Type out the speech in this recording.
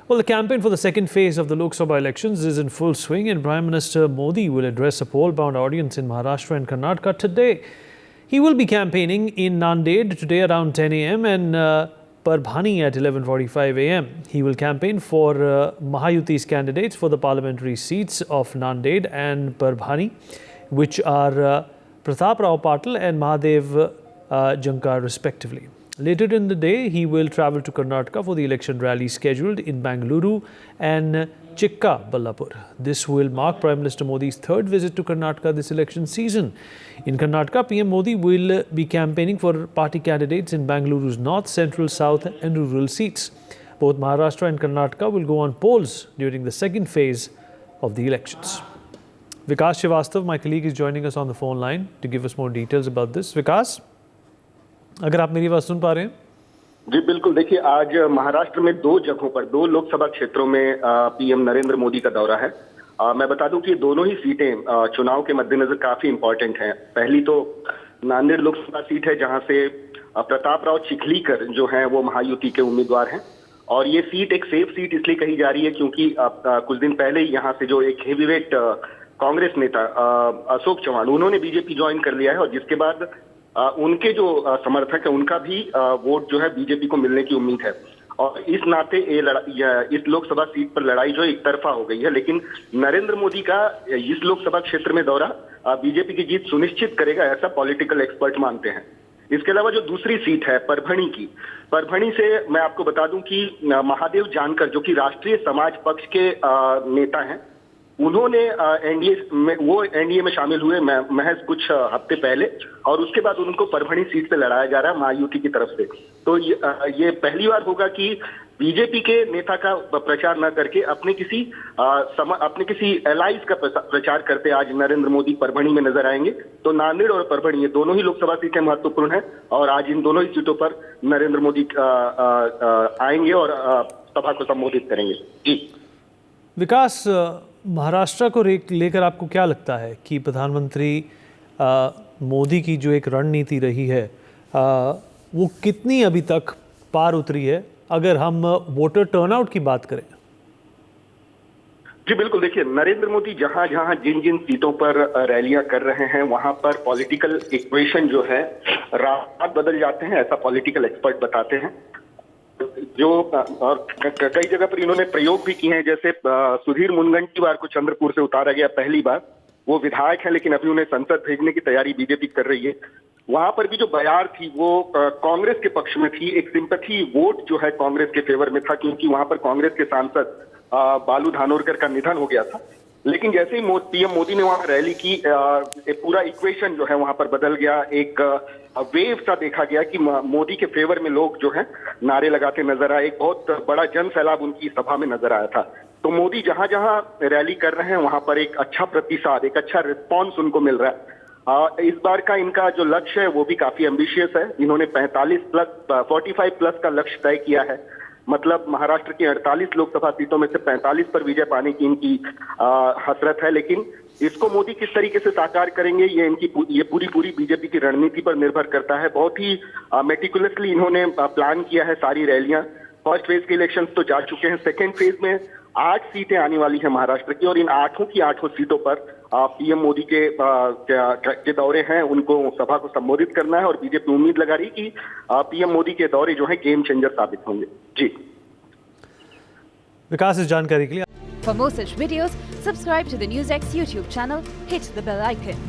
Well, the campaign for the second phase of the Lok Sabha elections is in full swing, and Prime Minister Modi will address a poll-bound audience in Maharashtra and Karnataka today. He will be campaigning in Nanded today around 10 a.m. and Parbhani at 11:45 a.m. He will campaign for Mahayuti's candidates for the parliamentary seats of Nanded and Parbhani, which are Pratap Rao Patil and Mahadev Jankar respectively. Later in the day, he will travel to Karnataka for the election rally scheduled in Bangalore and Chikkaballapur. This will mark Prime Minister Modi's third visit to Karnataka this election season. In Karnataka, PM Modi will be campaigning for party candidates in Bangaluru's north, central, south and rural seats. Both Maharashtra and Karnataka will go on polls during the second phase of the elections. Vikas Srivastav, my colleague, is joining us on the phone line to give us more details about this. Vikas, अगर आप मेरी बात सुन पा रहे हैं? जी बिल्कुल। देखिए, आज महाराष्ट्र में दो जगहों पर, दो लोकसभा क्षेत्रों में पीएम नरेंद्र मोदी का दौरा है। मैं बता दूं कि दोनों ही सीटें चुनाव के मद्देनजर काफी इंपॉर्टेंट हैं। पहली तो नांदेड़ लोकसभा सीट है, जहां से प्रताप राव चिखलीकर जो हैं वो महायुति के उम्मीदवार हैं, और ये सीट एक सेफ सीट इसलिए कही जा रही है क्योंकि कुछ दिन पहले ही यहाँ से जो एक हेवीवेट कांग्रेस नेता अशोक चौहान, उन्होंने बीजेपी ज्वाइन कर लिया है, और जिसके बाद उनके जो समर्थक है उनका भी वोट जो है बीजेपी को मिलने की उम्मीद है। और इस नाते इस लोकसभा सीट पर लड़ाई जो एक तरफा हो गई है, लेकिन नरेंद्र मोदी का इस लोकसभा क्षेत्र में दौरा बीजेपी की जीत सुनिश्चित करेगा, ऐसा पॉलिटिकल एक्सपर्ट मानते हैं। इसके अलावा जो दूसरी सीट है परभणी की, परभणी से मैं आपको बता दूं कि महादेव जानकर, जो कि राष्ट्रीय समाज पक्ष के नेता हैं, उन्होंने एनडीए में शामिल हुए महज कुछ हफ्ते पहले, और उसके बाद उनको परभणी सीट पे लड़ाया जा रहा है महायुति की तरफ से। तो ये पहली बार होगा कि बीजेपी के नेता का प्रचार न करके अपने किसी एलाइज का प्रचार करते आज नरेंद्र मोदी परभणी में नजर आएंगे। तो नांदेड़ और परभणी, ये दोनों ही लोकसभा सीटें महत्वपूर्ण हैं, और आज इन दोनों ही सीटों पर नरेंद्र मोदी आएंगे और सभा को संबोधित करेंगे। जी विकास, महाराष्ट्र को लेकर आपको क्या लगता है कि प्रधानमंत्री मोदी की जो एक रणनीति रही है वो कितनी अभी तक पार उतरी है, अगर हम वोटर टर्नआउट की बात करें? जी बिल्कुल। देखिए, नरेंद्र मोदी जहां जहां जिन जिन सीटों पर रैलियां कर रहे हैं, वहां पर पॉलिटिकल इक्वेशन जो है रात बदल जाते हैं, ऐसा पॉलिटिकल एक्सपर्ट बताते हैं। जो और कई जगह पर इन्होंने प्रयोग भी किए हैं, जैसे सुधीर मुनगंटीवार को चंद्रपुर से उतारा गया पहली बार। वो विधायक है, लेकिन अभी उन्हें संसद भेजने की तैयारी बीजेपी कर रही है। वहां पर भी जो बयार थी वो कांग्रेस के पक्ष में थी, एक सिंपैथी वोट जो है कांग्रेस के फेवर में था, क्योंकि वहां पर कांग्रेस के सांसद बालू धानोरकर का निधन हो गया था। लेकिन जैसे ही पीएम मोदी ने वहां रैली की, पूरा इक्वेशन जो है वहां पर बदल गया। एक वेव सा देखा गया कि मोदी के फेवर में लोग जो है नारे लगाते नजर आए। एक बहुत बड़ा जन सैलाब उनकी सभा में नजर आया था। तो मोदी जहां जहां रैली कर रहे हैं वहां पर एक अच्छा प्रतिसाद, एक अच्छा रिस्पॉन्स उनको मिल रहा है। इस बार का इनका जो लक्ष्य है वो भी काफी एम्बिशियस है। इन्होंने 45 प्लस का लक्ष्य तय किया है। मतलब महाराष्ट्र की 48 लोकसभा सीटों में से 45 पर विजय पाने की इनकी हसरत है। लेकिन इसको मोदी किस तरीके से साकार करेंगे, ये पूरी बीजेपी की रणनीति पर निर्भर करता है। बहुत ही मेटिकुलसली इन्होंने प्लान किया है सारी रैलियां। फर्स्ट फेज के इलेक्शंस तो जा चुके हैं, सेकेंड फेज में 8 सीटें आने वाली है महाराष्ट्र की, और इन 8 की 8 सीटों पर पीएम मोदी के दौरे हैं, उनको सभा को संबोधित करना है, और बीजेपी उम्मीद लगा रही कि पीएम मोदी के दौरे जो है गेम चेंजर साबित होंगे। जी विकास, इस जानकारी के लिए For more such videos, subscribe to the NewsX YouTube channel, hit the bell icon.